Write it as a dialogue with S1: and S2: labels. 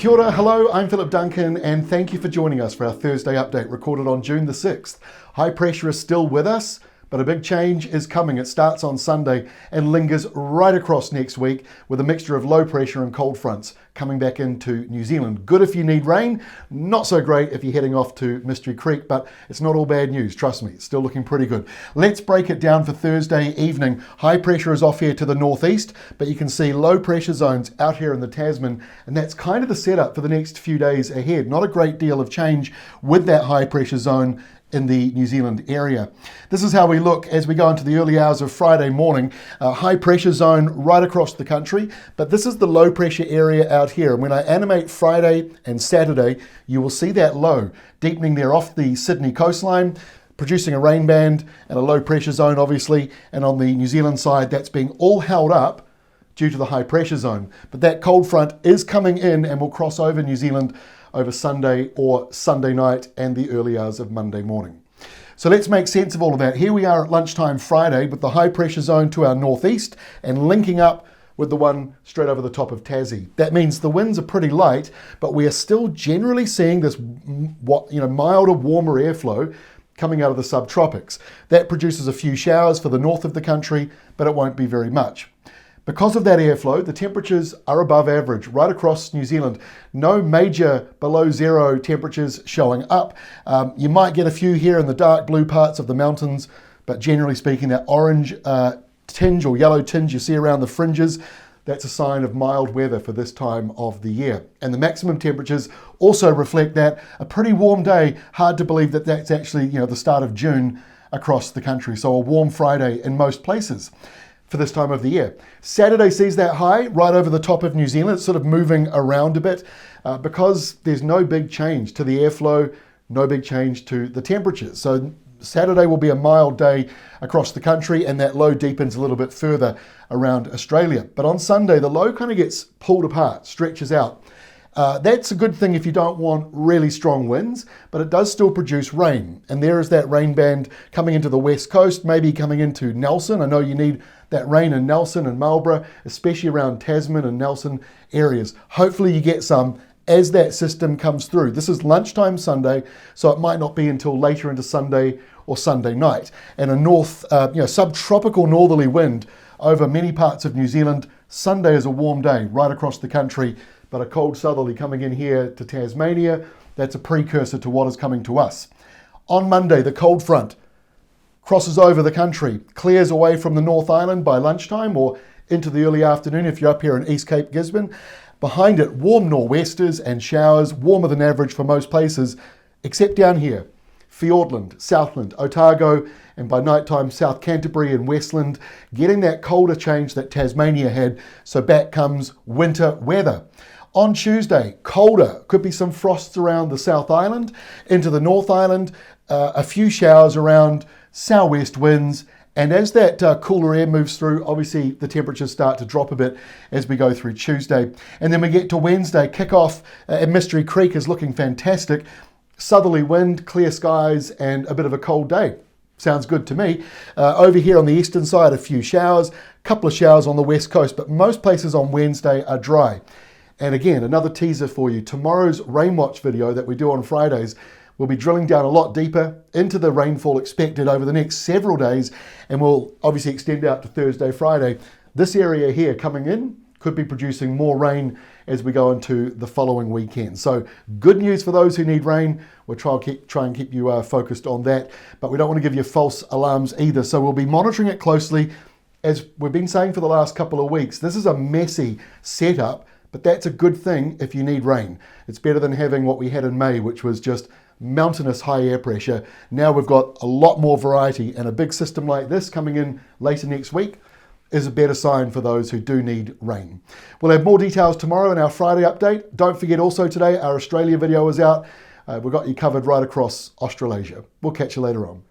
S1: Kia ora, hello, I'm Philip Duncan and thank you for joining us for our Thursday update recorded on June the 6th. High pressure is still with us, but a big change is coming. It starts on Sunday and lingers right across next week with a mixture of low pressure and cold fronts coming back into New Zealand. Good if you need rain, not so great if you're heading off to Mystery Creek, but it's not all bad news, trust me, it's still looking pretty good. Let's break it down for Thursday evening. High pressure is off here to the northeast, but you can see low pressure zones out here in the Tasman, and that's kind of the setup for the next few days ahead. Not a great deal of change with that high pressure zone in the New Zealand area. This is how we look as we go into the early hours of Friday morning. High pressure zone right across the country, but this is the low pressure area out here. And when I animate Friday and Saturday, you will see that low deepening there off the Sydney coastline, producing a rain band and a low pressure zone, obviously. And on the New Zealand side, that's being all held up due to the high pressure zone. But that cold front is coming in and will cross over New Zealand over Sunday or Sunday night and the early hours of Monday morning. So let's make sense of all of that. Here we are at lunchtime Friday with the high pressure zone to our northeast and linking up with the one straight over the top of Tassie. That means the winds are pretty light, but we are still generally seeing this milder, warmer airflow coming out of the subtropics. That produces a few showers for the north of the country, but it won't be very much. Because of that airflow, the temperatures are above average right across New Zealand. No major below zero temperatures showing up. You might get a few here in the dark blue parts of the mountains, but generally speaking, that orange tinge or yellow tinge you see around the fringes, that's a sign of mild weather for this time of the year. And the maximum temperatures also reflect that. A pretty warm day. Hard to believe that that's actually the start of June across the country. So a warm Friday in most places for this time of the year. Saturday sees that high right over the top of New Zealand. It's sort of moving around a bit because there's no big change to the airflow, no big change to the temperatures. So Saturday will be a mild day across the country and that low deepens a little bit further around Australia. But on Sunday, the low kind of gets pulled apart, stretches out. That's a good thing if you don't want really strong winds, but it does still produce rain. And there is that rain band coming into the west coast, maybe coming into Nelson. I know you need that rain in Nelson and Marlborough, especially around Tasman and Nelson areas. Hopefully you get some as that system comes through. This is lunchtime Sunday, so it might not be until later into Sunday or Sunday night. And a subtropical northerly wind over many parts of New Zealand. Sunday is a warm day right across the country, but a cold southerly coming in here to Tasmania. That's a precursor to what is coming to us. On Monday, the cold front crosses over the country, clears away from the North Island by lunchtime or into the early afternoon if you're up here in East Cape, Gisborne. Behind it, warm nor'westers and showers, warmer than average for most places, except down here. Fiordland, Southland, Otago, and by nighttime South Canterbury and Westland, getting that colder change that Tasmania had, so back comes winter weather. On Tuesday, colder, could be some frosts around the South Island, into the North Island, a few showers around, southwest winds, and as that cooler air moves through, obviously the temperatures start to drop a bit as we go through Tuesday. And then we get to Wednesday, kick-off at Mystery Creek is looking fantastic. Southerly wind, clear skies, and a bit of a cold day. Sounds good to me. Over here on the eastern side, a few showers, couple of showers on the west coast, but most places on Wednesday are dry. And again, another teaser for you. Tomorrow's RainWatch video that we do on Fridays, we'll be drilling down a lot deeper into the rainfall expected over the next several days, and we'll obviously extend out to Thursday, Friday. This area here coming in could be producing more rain as we go into the following weekend. So good news for those who need rain. We'll try and keep you focused on that, but we don't want to give you false alarms either. So we'll be monitoring it closely. As we've been saying for the last couple of weeks, this is a messy setup, but that's a good thing if you need rain. It's better than having what we had in May, which was just mountainous high air pressure. Now we've got a lot more variety, and a big system like this coming in later next week is a better sign for those who do need rain. We'll have more details tomorrow in our Friday update. Don't forget also today, our Australia video is out. We've got you covered right across Australasia. We'll catch you later on.